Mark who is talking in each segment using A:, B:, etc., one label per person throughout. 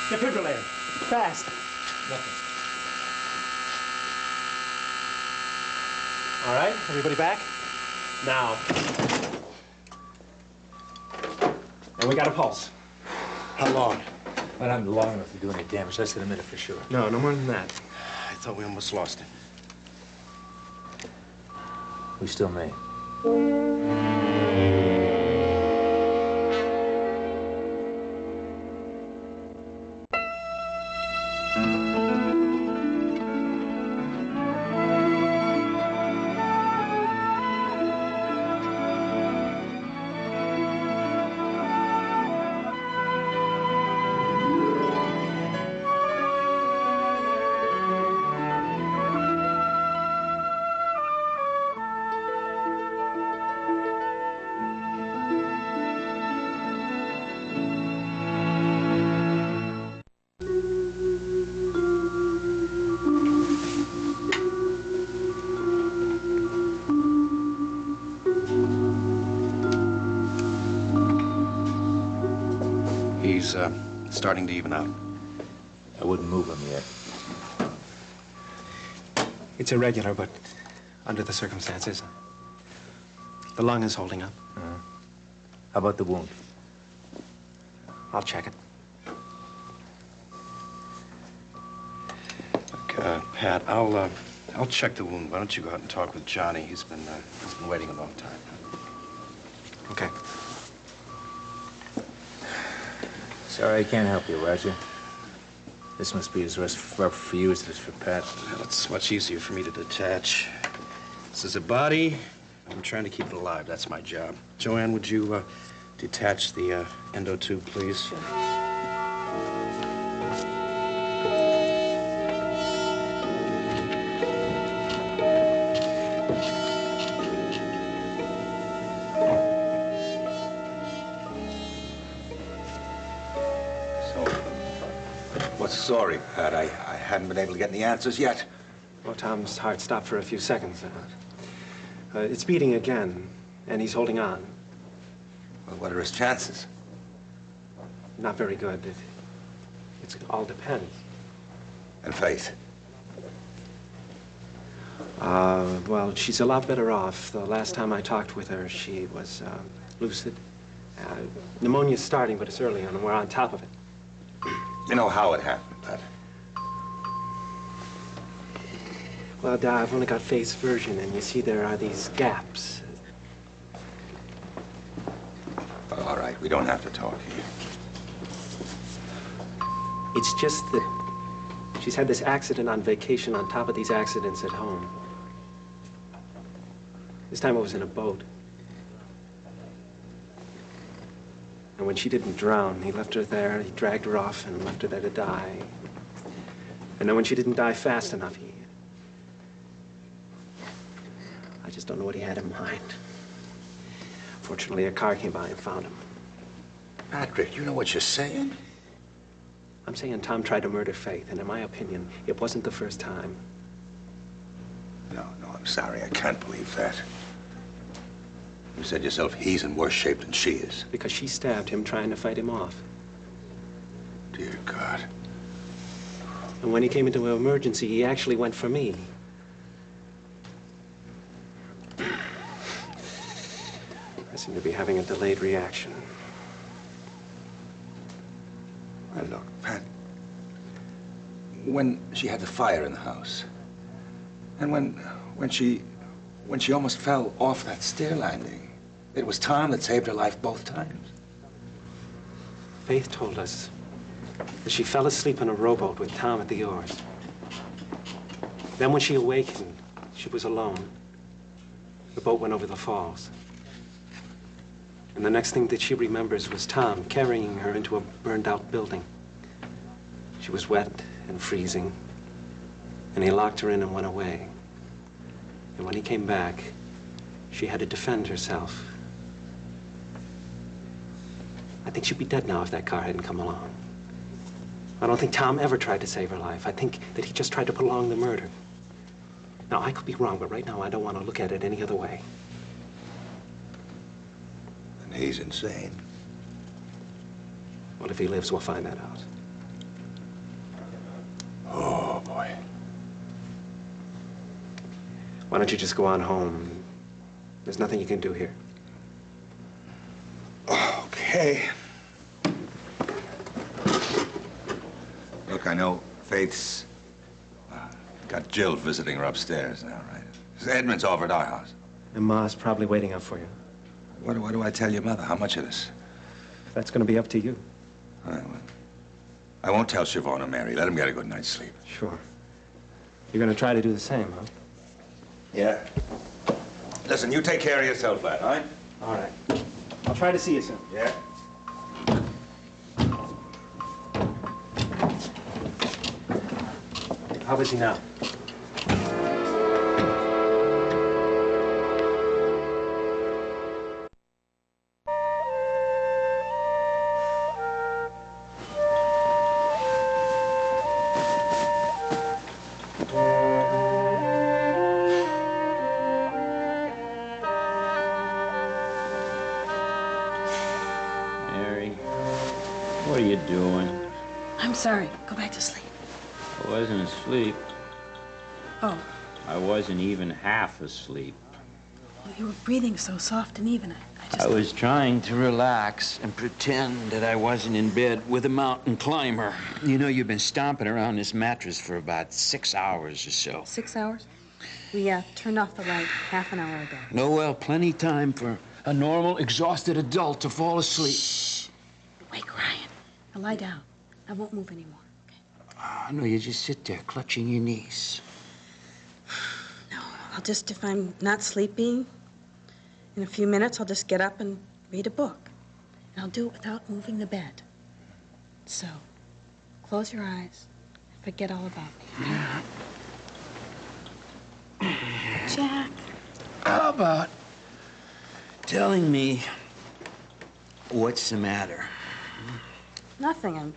A: Defibrillator. Fast.
B: Nothing.
A: All right, everybody back? Now. And we got a pulse. How long?
B: Well, not long enough to do any damage. Less than a minute for sure.
A: No more than that.
C: I thought we almost lost him.
B: We still may.
C: He's starting to even out.
B: I wouldn't move him yet.
A: It's irregular, but under the circumstances, the lung is holding up.
B: How about the wound?
A: I'll check it.
C: Look, Pat, I'll check the wound. Why don't you go out and talk with Johnny? He's been waiting a long time.
A: Okay.
B: Sorry, I can't help you, Roger. This must be as rough for you as it is for Pat.
C: Well, it's much easier for me to detach. This is a body. I'm trying to keep it alive. That's my job. Joanne, would you detach the endo tube, please? Sure.
D: Sorry, Pat. I haven't been able to get any answers yet.
A: Well, Tom's heart stopped for a few seconds. It's beating again, and he's holding on.
D: Well, what are his chances?
A: Not very good. It all depends.
D: And Faith?
A: Well, she's a lot better off. The last time I talked with her, she was lucid. Pneumonia's starting, but it's early on, and we're on top of it.
D: You know how it happened, Pat?
A: Well, I've only got Faith's version, and you see there are these gaps.
D: Well, all right, we don't have to talk here.
A: It's just that she's had this accident on vacation on top of these accidents at home. This time it was in a boat. And when she didn't drown, he left her there, he dragged her off and left her there to die. And then when she didn't die fast enough, I just don't know what he had in mind. Fortunately, a car came by and found him.
D: Patrick, you know what you're saying?
A: I'm saying Tom tried to murder Faith, and in my opinion, it wasn't the first time.
D: No, I'm sorry. I can't believe that. You said yourself he's in worse shape than she is.
A: Because she stabbed him trying to fight him off.
D: Dear God.
A: And when he came into an emergency, he actually went for me. I seem to be having a delayed reaction.
D: Well, look, Pat. When she had the fire in the house, and when she almost fell off that stair landing, it was Tom that saved her life both times.
A: Faith told us that she fell asleep in a rowboat with Tom at the oars. Then when she awakened, she was alone. The boat went over the falls. And the next thing that she remembers was Tom carrying her into a burned-out building. She was wet and freezing, and he locked her in and went away. And when he came back, she had to defend herself. I think she'd be dead now if that car hadn't come along. I don't think Tom ever tried to save her life. I think that he just tried to prolong the murder. Now, I could be wrong, but right now I don't want to look at it any other way.
D: And he's insane.
A: Well, if he lives, we'll find that out.
D: Oh, boy.
A: Why don't you just go on home? There's nothing you can do here.
D: Okay. Look, I know Faith's got Jill visiting her upstairs now, right? Edmund's over at our house.
A: And Ma's probably waiting up for you.
D: What do I tell your mother? How much of this?
A: That's going to be up to you.
D: All right, well, I won't tell Siobhan or Mary. Let them get a good night's sleep.
A: Sure. You're going to try to do the same, huh?
D: Yeah. Listen, you take care of yourself, lad, all right?
A: All right. I'll try to see you soon.
D: Yeah.
A: How is he now?
B: Mary, what are you doing?
E: I'm sorry. Go back to sleep.
B: I wasn't asleep.
E: Oh,
B: I wasn't even half asleep.
E: well, you were breathing so soft and even. I just...
F: I was trying to relax and pretend that I wasn't in bed with a mountain climber. You know, you've been stomping around this mattress for about 6 hours or so.
E: 6 hours? We turned off the light half an hour ago.
F: No, well, plenty time for a normal, exhausted adult to fall asleep.
E: Shh. Wake Ryan. Now lie down. I won't move anymore, okay?
F: No, you just sit there clutching your knees.
E: No, I'll just, if I'm not sleepy, in a few minutes, I'll just get up and read a book. And I'll do it without moving the bed. So, close your eyes. Forget all about me, okay? Jack.
F: How about telling me what's the matter?
E: Nothing.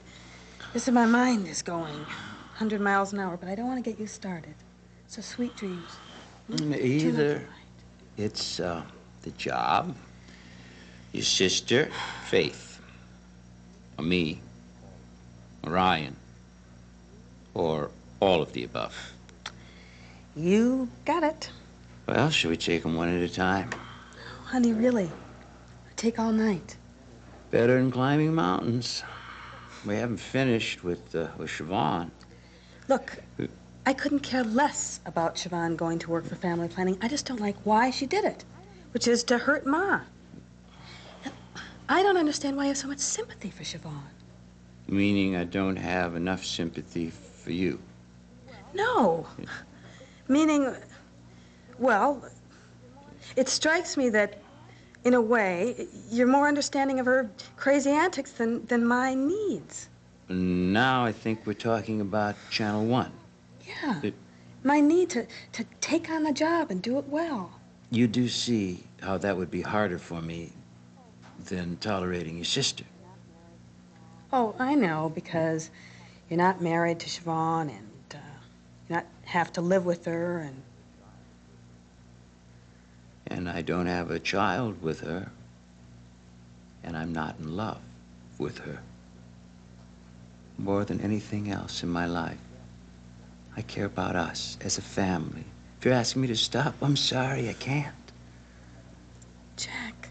E: This is my mind is going 100 miles an hour, but I don't want to get you started. So sweet dreams.
F: Either it's the job, your sister, Faith, or me, or Ryan, or all of the above.
E: You got it.
F: Well, should we take them one at a time?
E: Oh, honey, really. It'll take all night.
F: Better than climbing mountains. We haven't finished with Siobhan.
E: Look, I couldn't care less about Siobhan going to work for family planning. I just don't like why she did it, which is to hurt Ma. I don't understand why you have so much sympathy for Siobhan.
F: Meaning I don't have enough sympathy for you.
E: No. Meaning, well, it strikes me that, in a way, you're more understanding of her crazy antics than my needs.
F: Now I think we're talking about Channel 1.
E: Yeah. My need to take on the job and do it well.
F: You do see how that would be harder for me than tolerating your sister.
E: Oh, I know, because you're not married to Siobhan and you not have to live with her
F: And I don't have a child with her. And I'm not in love with her. More than anything else in my life, I care about us as a family. If you're asking me to stop, I'm sorry, I can't.
E: Jack,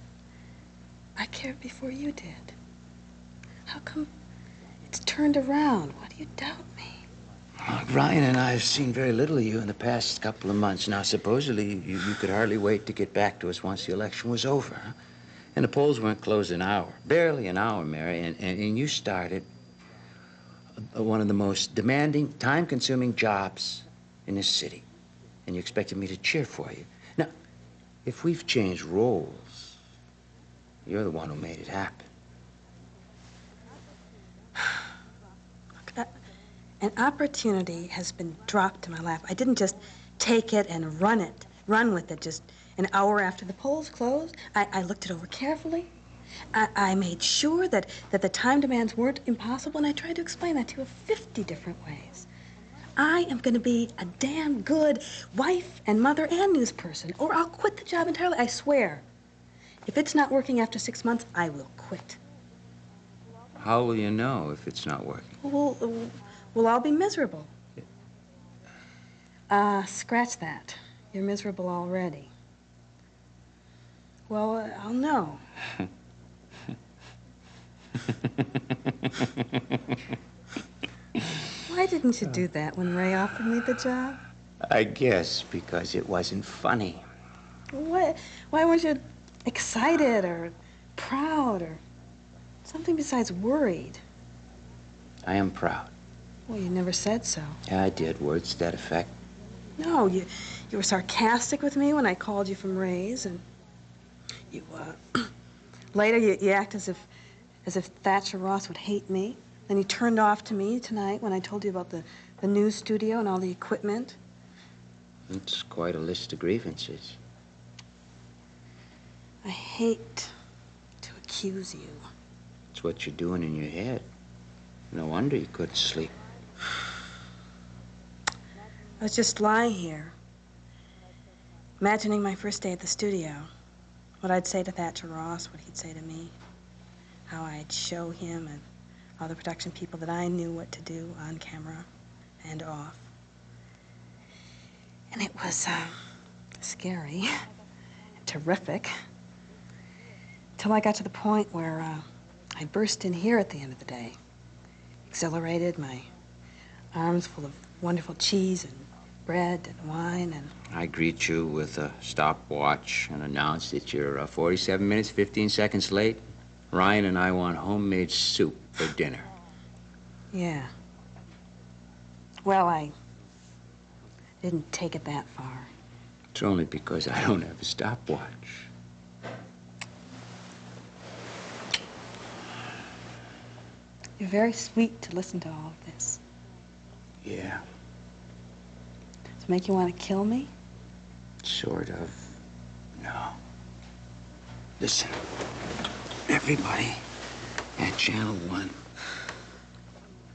E: I cared before you did. How come it's turned around? Why do you doubt me?
F: Ryan and I have seen very little of you in the past couple of months. Now, supposedly, you could hardly wait to get back to us once the election was over, huh? And the polls weren't closed an hour. Barely an hour, Mary. And you started one of the most demanding, time-consuming jobs in this city. And you expected me to cheer for you. Now, if we've changed roles, you're the one who made it happen.
E: An opportunity has been dropped in my lap. I didn't just take it and run with it just an hour after the polls closed. I looked it over carefully. I made sure that the time demands weren't impossible, and I tried to explain that to you 50 different ways. I am going to be a damn good wife and mother and news person, or I'll quit the job entirely, I swear. If it's not working after 6 months, I will quit.
F: How will you know if it's not working?
E: Well, I'll be miserable. Scratch that. You're miserable already. Well, I'll know. Why didn't you do that when Ray offered me the job?
F: I guess because it wasn't funny.
E: Why weren't you excited or proud or something besides worried?
F: I am proud.
E: Well, you never said so.
F: Yeah, I did. Words to that effect.
E: No, you were sarcastic with me when I called you from Ray's, and you, later you act as if Thatcher Ross would hate me. Then you turned off to me tonight when I told you about the news studio and all the equipment.
F: It's quite a list of grievances.
E: I hate to accuse you.
F: It's what you're doing in your head. No wonder you couldn't sleep.
E: I was just lying here, imagining my first day at the studio, what I'd say to Thatcher Ross, what he'd say to me, how I'd show him and all the production people that I knew what to do on camera and off. And it was scary and terrific till I got to the point where I burst in here at the end of the day, exhilarated, my arms full of wonderful cheese and bread and wine, and
F: I greet you with a stopwatch and announce that you're 47 minutes, 15 seconds late. Ryan and I want homemade soup for dinner.
E: yeah. Well, I didn't take it that far.
F: It's only because I don't have a stopwatch.
E: You're very sweet to listen to all of this.
F: Yeah,
E: Does it make you want to kill me?
F: sort of. No. Listen, everybody at Channel 1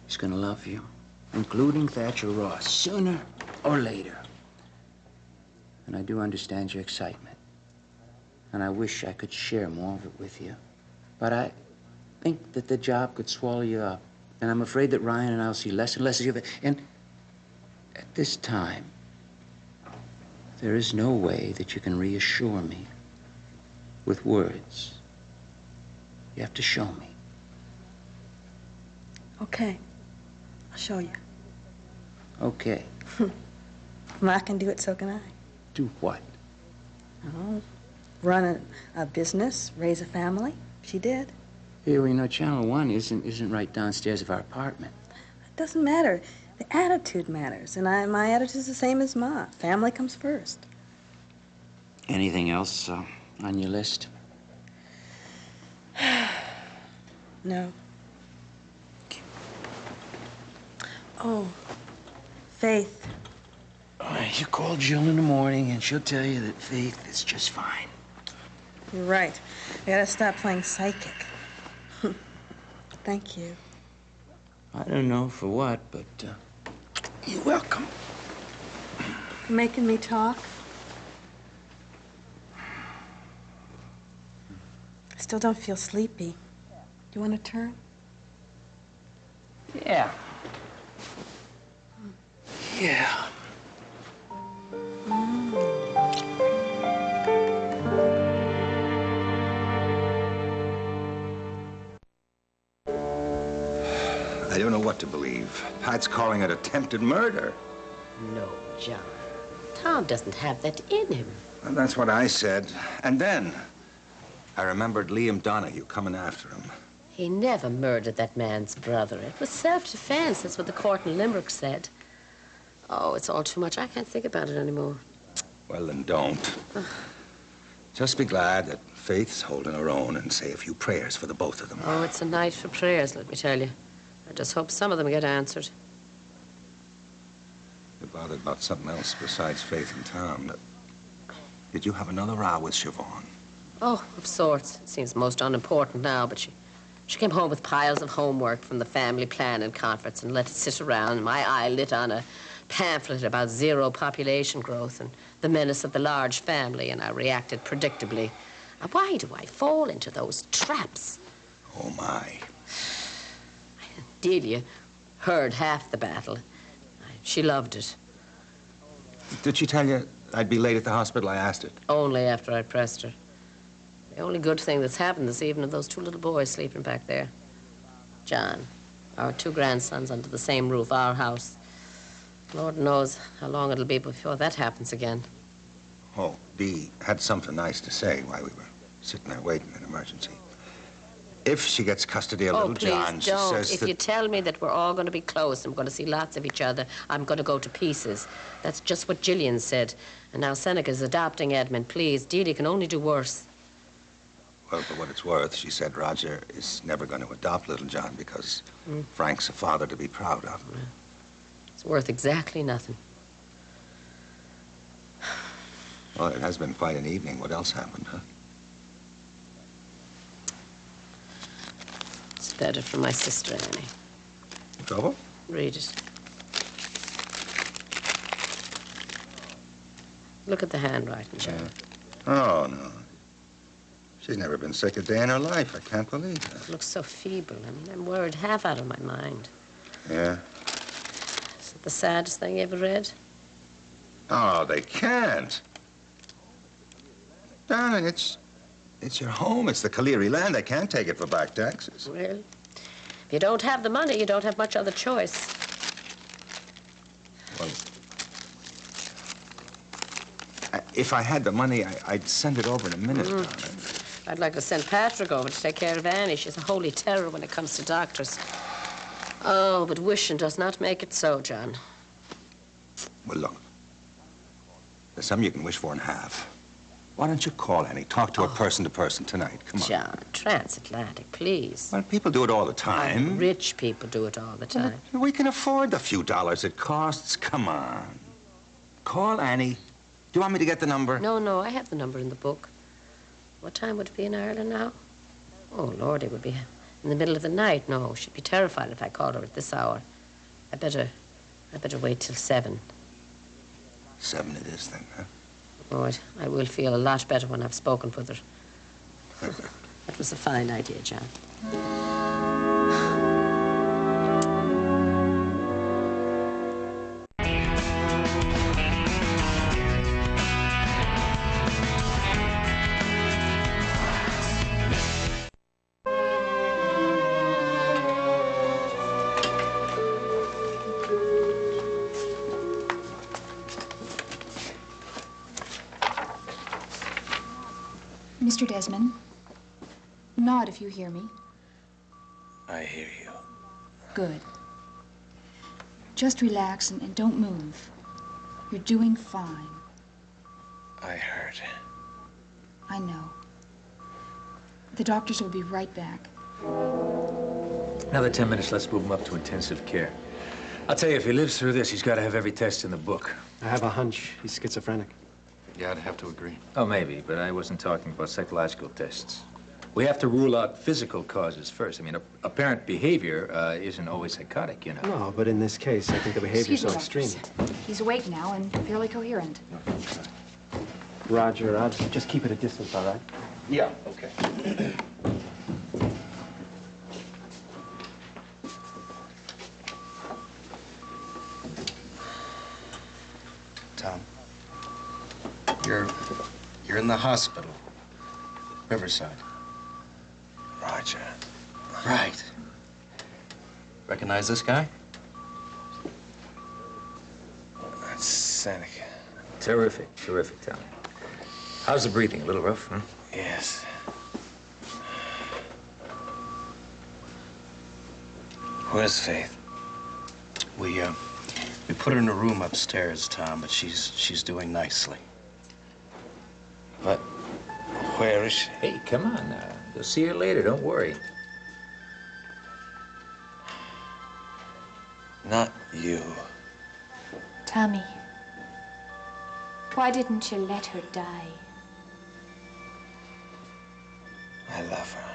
F: is gonna love you, including Thatcher Ross, sooner or later. And I do understand your excitement. And I wish I could share more of it with you. But I think that the job could swallow you up. And I'm afraid that Ryan and I'll see less and less of you. And at this time, there is no way that you can reassure me with words. You have to show me.
E: Okay. I'll show you.
F: Okay.
E: Ma can do it, so can I.
F: Do what?
E: Oh, run a business, raise a family. She did.
F: Here, well, you know, Channel 1 isn't right downstairs of our apartment.
E: It doesn't matter. The attitude matters, and my attitude's the same as Ma. Family comes first.
F: Anything else on your list?
E: No. Oh, Faith.
F: You call Jill in the morning, and she'll tell you that Faith is just fine.
E: You're right. I gotta stop playing psychic. Thank you.
F: I don't know for what, but you're welcome.
E: You're making me talk. I still don't feel sleepy. Do you want to turn?
F: Yeah. Yeah.
D: I don't know what to believe. Pat's calling it attempted murder.
G: No, John. Tom doesn't have that in him.
D: And that's what I said. And then I remembered Liam Donahue coming after him.
G: He never murdered that man's brother. It was self-defense. That's what the court in Limerick said. Oh, it's all too much. I can't think about it anymore.
D: Well, then don't. Just be glad that Faith's holding her own and say a few prayers for the both of them.
G: Oh, it's a night for prayers, let me tell you. I just hope some of them get answered.
D: You're bothered about something else besides Faith and Tom. Did you have another row with Siobhan?
G: Oh, of sorts. It seems most unimportant now, but she came home with piles of homework from the family planning conference and let it sit around. My eye lit on a pamphlet about zero population growth and the menace of the large family, and I reacted predictably. Why do I fall into those traps?
D: Oh, my.
G: Delia heard half the battle. She loved it.
D: Did she tell you I'd be late at the hospital? I asked her.
G: Only after I pressed her. The only good thing that's happened this evening are those two little boys sleeping back there. John, our two grandsons under the same roof, our house. Lord knows how long it'll be before that happens again.
D: Oh, Dee had something nice to say while we were sitting there waiting in emergency. If she gets custody of little John, she
G: don't.
D: says
G: If
D: that...
G: you tell me that we're all going to be close and we're going to see lots of each other, I'm going to go to pieces. That's just what Gillian said. And now Seneca's adopting Edmund. Please, Dee can only do worse.
D: Well, for what it's worth, she said Roger is never going to adopt little John because Frank's a father to be proud of.
G: It's worth exactly nothing.
D: Well, it has been quite an evening. What else happened, huh?
G: It's better for my sister, Annie.
D: Trouble?
G: Read it. Look at the handwriting, John.
D: Oh, no. She's never been sick a day in her life. I can't believe that.
G: It looks so feeble. I mean, I'm worried half out of my mind.
D: Yeah?
G: Is it the saddest thing you ever read?
D: Oh, they can't. Darling, it's your home. It's the Caleri land. They can't take it for back taxes.
G: Well, if you don't have the money, you don't have much other choice.
D: Well, if I had the money, I'd send it over in a minute, darling.
G: I'd like to send Patrick over to take care of Annie. She's a holy terror when it comes to doctors. Oh, but wishing does not make it so, John.
D: Well, look. There's some you can wish for and have. Why don't you call Annie? Talk to her person to person tonight. Come on.
G: John, transatlantic, please.
D: Well, people do it all the time.
G: Rich people do it all the time.
D: We can afford the few dollars it costs. Come on. Call Annie. Do you want me to get the number?
G: No, I have the number in the book. What time would it be in Ireland now? Oh, Lord, it would be in the middle of the night. No, she'd be terrified if I called her at this hour. I better wait till 7.
D: 7 it is then, huh?
G: Oh, I will feel a lot better when I've spoken with her. That was a fine idea, John.
H: Mr. Desmond, nod if you hear me.
B: I hear you.
H: Good. Just relax and don't move. You're doing fine.
B: I heard.
H: I know. The doctors will be right back.
B: Another 10 minutes, let's move him up to intensive care. I'll tell you, if he lives through this, he's got to have every test in the book.
A: I have a hunch he's schizophrenic.
C: Yeah, I'd have to agree.
B: Oh, maybe, but I wasn't talking about psychological tests. We have to rule out physical causes first. I mean, apparent behavior isn't always psychotic, you know.
A: No, but in this case, I think the behavior's so extreme.
H: He's awake now and fairly coherent.
A: Roger, I'll just keep it a distance, all right?
D: Yeah, okay.
C: Tom, you're in the hospital. Riverside.
D: Roger.
C: Right. Recognize this guy?
B: That's Seneca. Terrific, Tommy. How's the breathing? A little rough, huh?
C: Yes.
B: Where's Faith?
C: We put her in a room upstairs, Tom, but she's doing nicely.
B: But where is she? Hey, come on now. You'll see her later. Don't worry. Not you.
I: Tommy, why didn't you let her die?
B: I love her.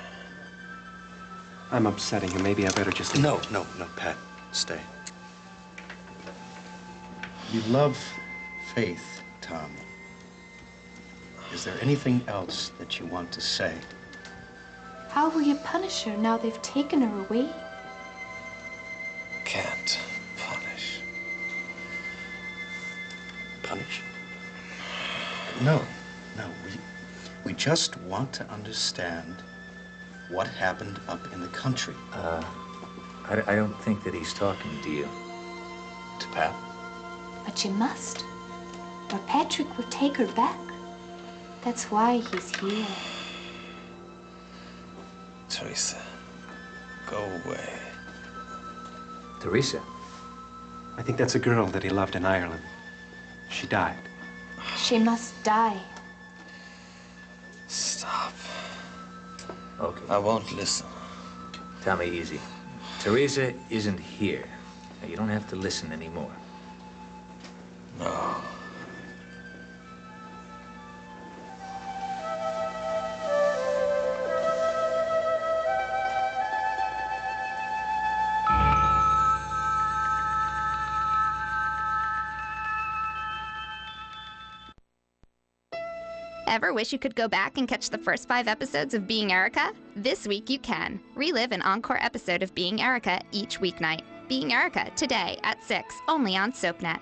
A: I'm upsetting you. Maybe I better just...
C: No, Pat, stay. You love Faith, Tom. Is there anything else that you want to say?
I: How will you punish her now they've taken her away?
B: Can't punish.
C: punish. No, no. We just want to understand what happened up in the country.
B: I don't think that he's talking to you.
C: To Pat?
I: But you must, or Patrick will take her back. That's why he's here.
D: Teresa, go away.
B: Teresa?
A: I think that's a girl that he loved in Ireland. She died.
I: She must die.
D: Stop.
B: Okay.
D: I won't listen.
B: Tommy, easy. Teresa isn't here. Now, you don't have to listen anymore.
D: No.
J: Ever wish you could go back and catch the first 5 episodes of Being Erica? This week you can. Relive an encore episode of Being Erica each weeknight. Being Erica today at 6, only on SoapNet.